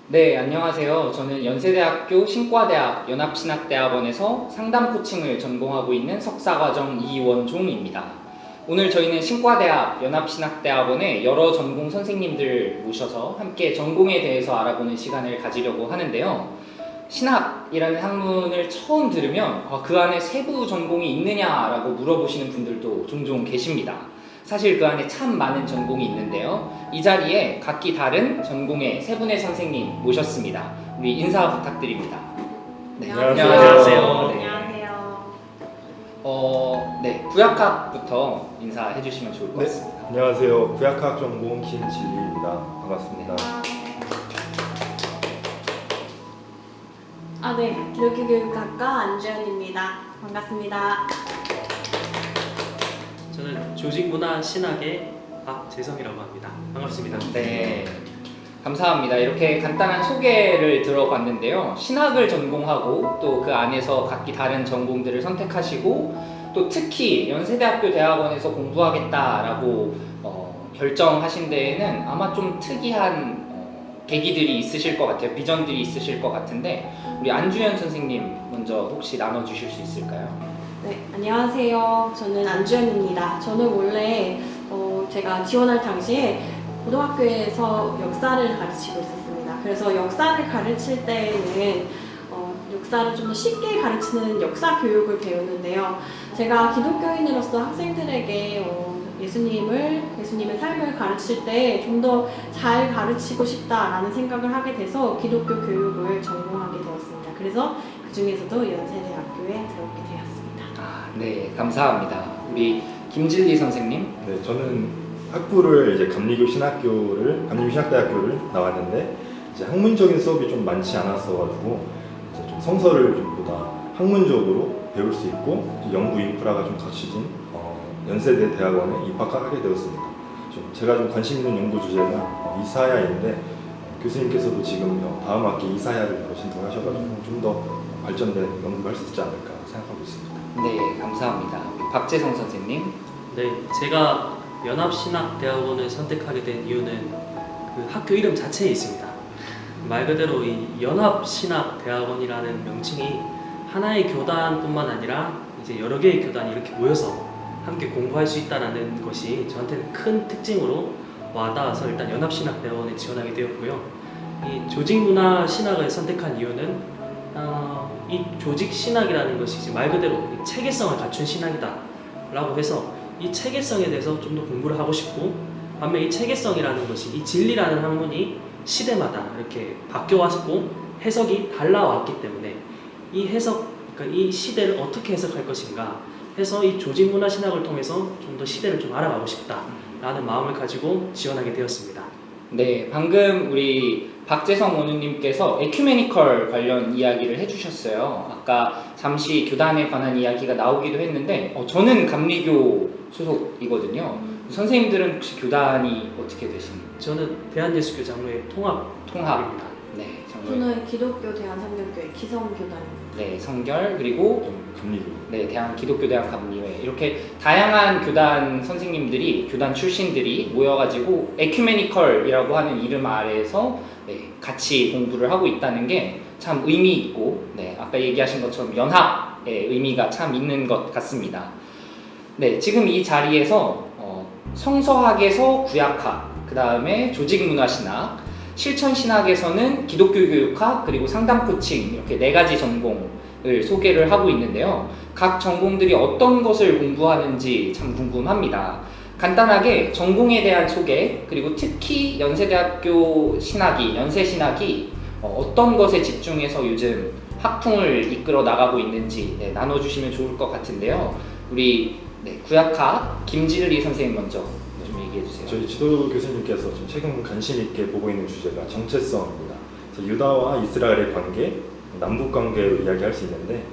네, 안녕하세요. 저는 연세대학교 신과대학 연합신학대학원에서 상담 코칭을 전공하고 있는 석사과정 이원종입니다. 오늘 저희는 신과대학 연합신학대학원의 여러 전공 선생님들 모셔서 함께 전공에 대해서 알아보는 시간을 가지려고 하는데요. 신학이라는 학문을 처음 들으면 그 안에 세부 전공이 있느냐라고 물어보시는 분들도 종종 계십니다. 사실 그 안에 참 많은 전공이 있는데요. 이 자리에 각기 다른 전공의 세 분의 선생님 모셨습니다. 우리 인사 부탁드립니다. 네, 안녕하세요. 네. 안녕하세요. 네, 구약학부터 인사해 주시면 좋을 것 같습니다. 안녕하세요. 구약학 전공 김진리입니다. 반갑습니다. 네. 기독교교육학과 안주현입니다. 반갑습니다. 저는 조직문화 신학의 박재성이라고 합니다. 반갑습니다. 네, 감사합니다. 이렇게 간단한 소개를 들어봤는데요. 신학을 전공하고 또 그 안에서 각기 다른 전공들을 선택하시고 또 특히 연세대학교 대학원에서 공부하겠다라고 결정하신 데에는 아마 좀 특이한 계기들이 있으실 것 같아요. 비전들이 있으실 것 같은데 우리 안주현 선생님 먼저 혹시 나눠주실 수 있을까요? 네, 안녕하세요. 저는 안주현입니다. 저는 원래 제가 지원할 당시에 고등학교에서 역사를 가르치고 있었습니다. 그래서 역사를 가르칠 때에는 역사를 좀 더 쉽게 가르치는 역사 교육을 배우는데요. 제가 기독교인으로서 학생들에게 예수님의 삶을 가르칠 때 좀 더 잘 가르치고 싶다라는 생각을 하게 돼서 기독교 교육을 전공하게 되었습니다. 그래서 그 중에서도 연세대학교에 들어오게 되었습니다. 네, 감사합니다. 우리 김진리 선생님. 네, 저는 학부를 이제 감리교 신학대학교를 나왔는데 이제 학문적인 수업이 좀 많지 않았어가지고 이제 좀 성서를 좀 보다 학문적으로 배울 수 있고 연구 인프라가 좀 갖춰진 연세대 대학원에 입학하게 되었습니다. 제가 좀 관심 있는 연구 주제가 이사야인데 교수님께서도 지금 다음 학기 이사야를 바로 신청하셔가지고 좀 더 발전된 연구를 할 수 있지 않을까 생각하고 있습니다. 네, 감사합니다. 우리 박재성 선생님. 네, 제가 연합신학대학원을 선택하게 된 이유는 그 학교 이름 자체에 있습니다. 말 그대로 이 연합신학대학원이라는 명칭이 하나의 교단뿐만 아니라 이제 여러 개의 교단이 이렇게 모여서 함께 공부할 수 있다는 것이 저한테는 큰 특징으로 와닿아서 일단 연합신학대학원에 지원하게 되었고요. 이 조직문화 신학을 선택한 이유는 이 조직신학이라는 것이 이제 말 그대로 이 체계성을 갖춘 신학이다 라고 해서 이 체계성에 대해서 좀 더 공부를 하고 싶고, 반면 이 체계성이라는 것이 이 진리라는 학문이 시대마다 이렇게 바뀌어왔고 해석이 달라왔기 때문에 이 해석, 그러니까 이 시대를 어떻게 해석할 것인가 해서 이 조직문화 신학을 통해서 좀 더 시대를 좀 알아가고 싶다라는 마음을 가지고 지원하게 되었습니다. 네, 방금 우리 박재성 원우님께서 에큐메니컬 관련 이야기를 해주셨어요. 아까 잠시 교단에 관한 이야기가 나오기도 했는데 저는 감리교 소속이거든요. 선생님들은 혹시 교단이 어떻게 되십니까? 저는 대한예수교 장로회 통합입니다. 네, 장로. 저는 기독교 대한성결교회 기성교단입니다. 네, 성결 그리고 감리교. 네, 기독교 대학 감리회 이렇게 다양한 교단 선생님들이 교단 출신들이 모여가지고 에큐메니컬이라고 하는 이름 아래에서 같이 공부를 하고 있다는 게 참 의미 있고 아까 얘기하신 것처럼 연합의 의미가 참 있는 것 같습니다. 네, 지금 이 자리에서 성서학에서 구약학, 그 다음에 조직문화신학, 실천신학에서는 기독교교육학, 그리고 상담코칭 이렇게 4가지 전공을 소개를 하고 있는데요. 각 전공들이 어떤 것을 공부하는지 참 궁금합니다. 간단하게 전공에 대한 소개, 그리고 특히 연세대학교 신학이, 연세신학이 어떤 것에 집중해서 요즘 학풍을 이끌어 나가고 있는지 나눠주시면 좋을 것 같은데요. 우리 구약학 김진리 선생님 먼저 좀 얘기해주세요. 저희 지도 교수님께서 좀 최근 관심 있게 보고 있는 주제가 정체성입니다. 그래서 유다와 이스라엘의 관계, 남북 관계를 이야기할 수 있는데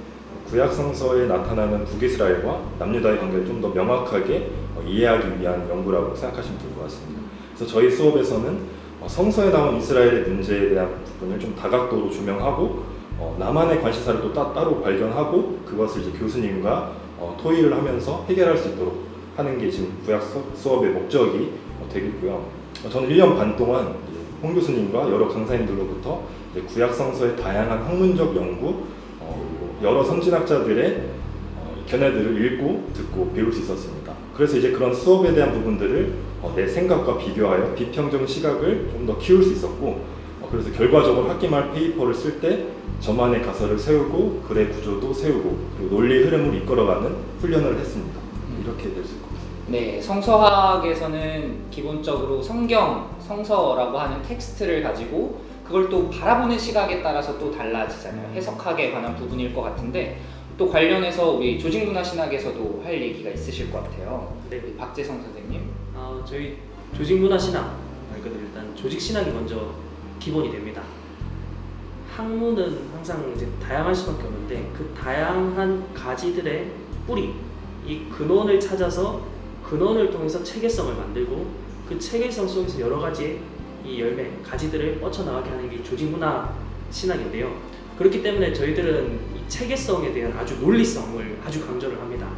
구약 성서에 나타나는 북이스라엘과 남유다의 관계를 좀 더 명확하게 이해하기 위한 연구라고 생각하시면 될 것 같습니다. 그래서 저희 수업에서는 성서에 나온 이스라엘의 문제에 대한 부분을 좀 다각도로 조명하고 나만의 관심사를 또 따로 발견하고 그것을 이제 교수님과 토의를 하면서 해결할 수 있도록 하는 게 지금 구약 수업의 목적이 되겠고요. 저는 1년 반 동안 홍 교수님과 여러 강사님들로부터 이제 구약성서의 다양한 학문적 연구, 그리고 여러 선진학자들의 견해들을 읽고 듣고 배울 수 있었습니다. 그래서 이제 그런 수업에 대한 부분들을 내 생각과 비교하여 비평적 시각을 좀 더 키울 수 있었고, 그래서 결과적으로 학기 말 페이퍼를 쓸 때 저만의 가설을 세우고 글의 구조도 세우고 그리고 논리의 흐름을 이끌어가는 훈련을 했습니다. 이렇게 될 수 있을 것 같습니다. 네, 성서학에서는 기본적으로 성경, 성서라고 하는 텍스트를 가지고 그걸 또 바라보는 시각에 따라서 또 달라지잖아요. 해석학에 관한 부분일 것 같은데 또 관련해서 우리 조직문화신학에서도 할 얘기가 있으실 것 같아요. 네. 우리 박재성 선생님. 저희 조직문화신학 말 그대로 일단 조직신학이 먼저 기본이 됩니다. 학문은 항상 이제 다양할 수밖에 없는데 그 다양한 가지들의 뿌리, 이 근원을 찾아서 근원을 통해서 체계성을 만들고 그 체계성 속에서 여러 가지의 이 열매, 가지들을 뻗쳐나가게 하는 게 조직문화 신학인데요. 그렇기 때문에 저희들은 이 체계성에 대한 아주 논리성을 아주 강조를 합니다.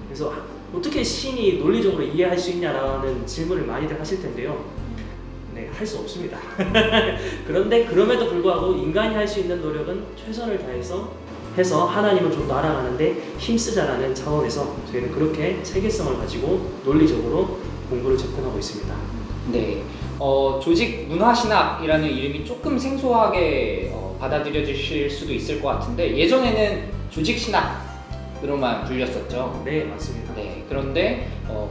그래서 어떻게 신이 논리적으로 이해할 수 있냐라는 질문을 많이들 하실 텐데요. 네, 할 수 없습니다. 그런데 그럼에도 불구하고 인간이 할 수 있는 노력은 최선을 다해서 하나님을 좀 더 알아가는데 힘쓰자라는 차원에서 저희는 그렇게 체계성을 가지고 논리적으로 공부를 접근하고 있습니다. 네, 조직 문화신학이라는 이름이 조금 생소하게 받아들여지실 수도 있을 것 같은데 예전에는 조직신학으로만 불렸었죠. 네, 맞습니다. 네, 그런데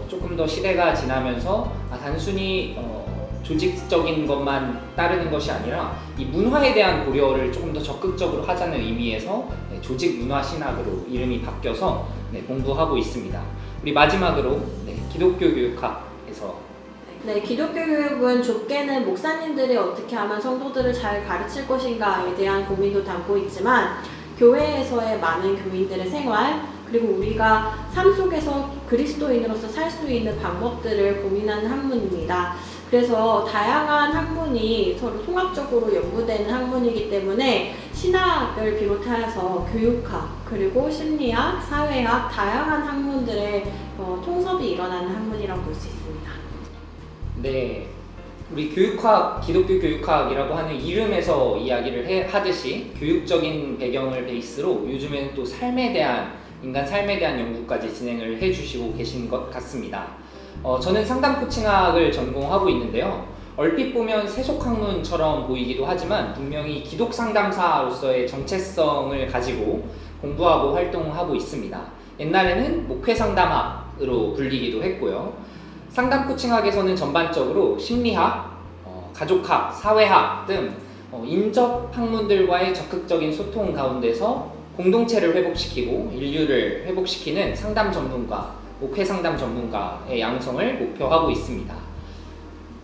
조금 더 시대가 지나면서 단순히 조직적인 것만 따르는 것이 아니라 이 문화에 대한 고려를 조금 더 적극적으로 하자는 의미에서 조직 문화신학으로 이름이 바뀌어서 공부하고 있습니다. 우리 마지막으로 기독교 교육학에서 네, 기독교 교육은 좁게는 목사님들이 어떻게 하면 성도들을 잘 가르칠 것인가에 대한 고민도 담고 있지만 교회에서의 많은 교인들의 생활 그리고 우리가 삶 속에서 그리스도인으로서 살 수 있는 방법들을 고민하는 학문입니다. 그래서 다양한 학문이 서로 통합적으로 연구되는 학문이기 때문에 신학을 비롯해서 교육학, 그리고 심리학, 사회학, 다양한 학문들의 통섭이 일어나는 학문이라고 볼 수 있습니다. 네, 우리 교육학, 기독교 교육학이라고 하는 이름에서 이야기를 하듯이 교육적인 배경을 베이스로 요즘에는 또 인간 삶에 대한 연구까지 진행을 해주시고 계신 것 같습니다. 저는 상담 코칭학을 전공하고 있는데요. 얼핏 보면 세속학문처럼 보이기도 하지만 분명히 기독 상담사로서의 정체성을 가지고 공부하고 활동하고 있습니다. 옛날에는 목회 상담학으로 불리기도 했고요. 상담 코칭학에서는 전반적으로 심리학, 가족학, 사회학 등 인접 학문들과의 적극적인 소통 가운데서 공동체를 회복시키고 인류를 회복시키는 상담 전문가, 목회 상담 전문가의 양성을 목표하고 있습니다.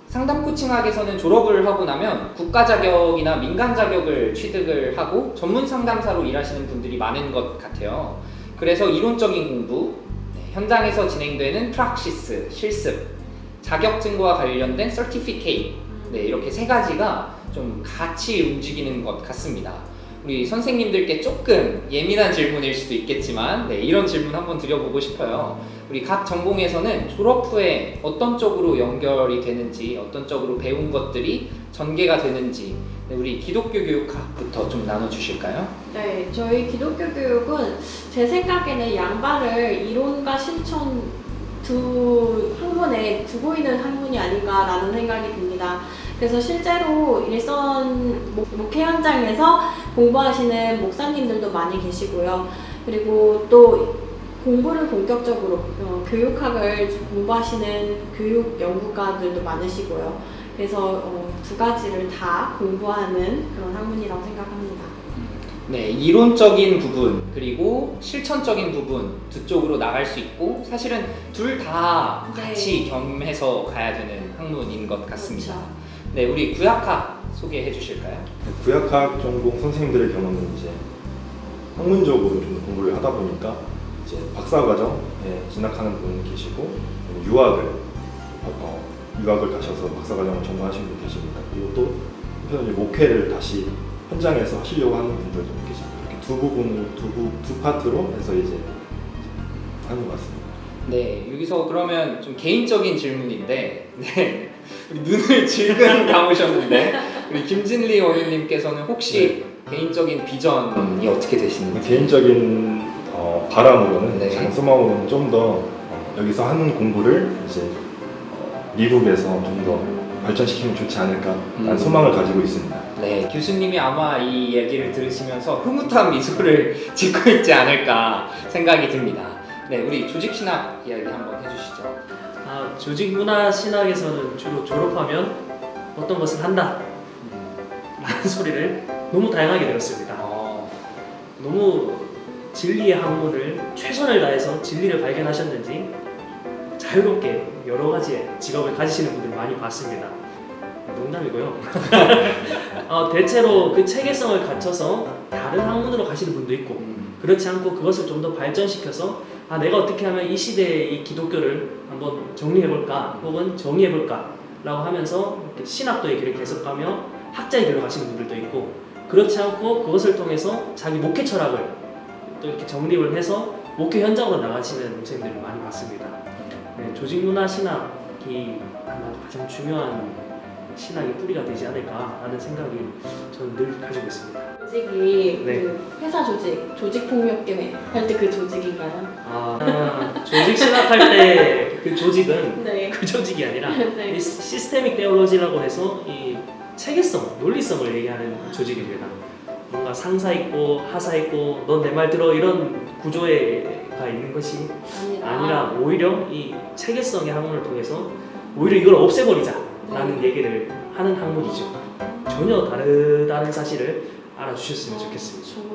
상담 코칭학에서는 졸업을 하고 나면 국가 자격이나 민간 자격을 취득을 하고 전문 상담사로 일하시는 분들이 많은 것 같아요. 그래서 이론적인 공부, 현장에서 진행되는 프락시스, 실습, 자격증과 관련된 서티피케이트, 이렇게 세 가지가 좀 같이 움직이는 것 같습니다. 우리 선생님들께 조금 예민한 질문일 수도 있겠지만 이런 질문 한번 드려보고 싶어요. 우리 각 전공에서는 졸업 후에 어떤 쪽으로 연결이 되는지, 어떤 쪽으로 배운 것들이 전개가 되는지 우리 기독교 교육학부터 좀 나눠주실까요? 네, 저희 기독교 교육은 제 생각에는 양발을 이론과 실천 두 학문에 두고 있는 학문이 아닌가라는 생각이 듭니다. 그래서 실제로 일선 목회 현장에서 공부하시는 목사님들도 많이 계시고요. 그리고 또 공부를 본격적으로 교육학을 공부하시는 교육 연구가들도 많으시고요. 그래서 두 가지를 다 공부하는 그런 학문이라고 생각합니다. 네, 이론적인 부분 그리고 실천적인 부분 두 쪽으로 나갈 수 있고 사실은 둘 다 같이 겸해서 가야 되는 학문인 것 같습니다. 그렇죠. 네, 우리 구약학 소개해 주실까요? 구약학 전공 선생님들의 경우는 이제 학문적으로 좀 공부를 하다 보니까 이제 박사과정에 진학하는 분 계시고 유학을 가셔서 박사과정을 전공하시는 분 계십니다. 그리고 또 한편 목회를 다시 현장에서 하시려고 하는 분들도 계십니다. 이렇게 두 부분을 두 파트로 해서 이제 하는 것 같습니다. 네, 여기서 그러면 좀 개인적인 질문인데, 네, 우리 눈을 질끈 감으셨는데, 우리 김진리 원우님께서는 혹시 개인적인 비전이 어떻게 되시는지? 개인적인 바람으로는 네. 장소망으로는 좀 더 여기서 하는 공부를 이제 미국에서 좀 더 발전시키면 좋지 않을까라는 소망을 가지고 있습니다. 네, 교수님이 아마 이 얘기를 들으시면서 흐뭇한 미소를 짓고 있지 않을까 생각이 듭니다. 네, 우리 조직신학 이야기 한번 해주시죠. 조직문화신학에서는 주로 졸업하면 어떤 것을 한다 라는 소리를 너무 다양하게 들었습니다. 너무 진리의 학문을 최선을 다해서 진리를 발견하셨는지 자유롭게 여러 가지의 직업을 가지시는 분들 많이 봤습니다. 농담이고요. 대체로 그 체계성을 갖춰서 다른 학문으로 가시는 분도 있고, 그렇지 않고 그것을 좀 더 발전시켜서 내가 어떻게 하면 이 시대의 이 기독교를 한번 정리해볼까 혹은 정의해볼까 라고 하면서 이렇게 신학도의 길을 계속 가며 학자의 길로 가시는 분들도 있고, 그렇지 않고 그것을 통해서 자기 목회 철학을 또 이렇게 정립을 해서 목회 현장으로 나가시는 목사님들을 많이 봤습니다. 네, 조직문화 신학이 아마 가장 중요한 신학의 뿌리가 되지 않을까라는 생각이 저는 늘 가지고 있습니다. 조직이 네. 그 회사 조직 폭력 때문에 할 때 그 조직인가요? 조직 신학할 때 그 조직은 네. 그 조직이 아니라 네. 이 시스테믹 테올로지라고 해서 이 체계성, 논리성을 얘기하는 조직입니다. 뭔가 상사 있고 하사 있고 넌 내 말 들어 이런 구조가 있는 것이 아니라 오히려 이 체계성의 학문을 통해서 오히려 이걸 없애버리자라는 얘기를 하는 학문이죠. 전혀 다른 사실을 알아주셨으면 좋겠습니다.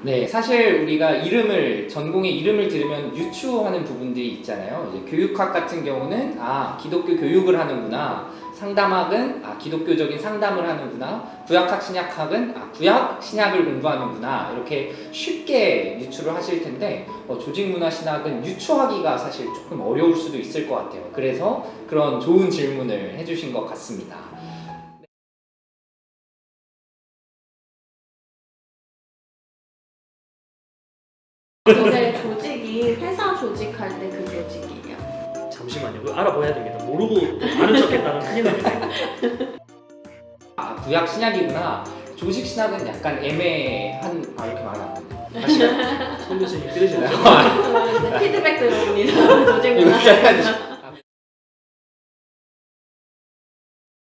네, 사실 우리가 전공의 이름을 들으면 유추하는 부분들이 있잖아요. 이제 교육학 같은 경우는 기독교 교육을 하는구나. 상담학은 기독교적인 상담을 하는구나. 구약학 신약학은 구약 신약을 공부하는구나. 이렇게 쉽게 유추를 하실 텐데 조직문화신학은 유추하기가 사실 조금 어려울 수도 있을 것 같아요. 그래서 그런 좋은 질문을 해주신 것 같습니다. 근데 조직이 회사 조직할 때 그 조직이에요. 잠시만요. 그거 알아봐야 됩니다. 모르고 아는 척했다는 큰일 납니다. 구약 신약이구나. 조직 신학은 약간 애매한 이렇게 말하면 다시 손 교수님 들으셨죠? 피드백 들어옵니다. 조직문화. 이거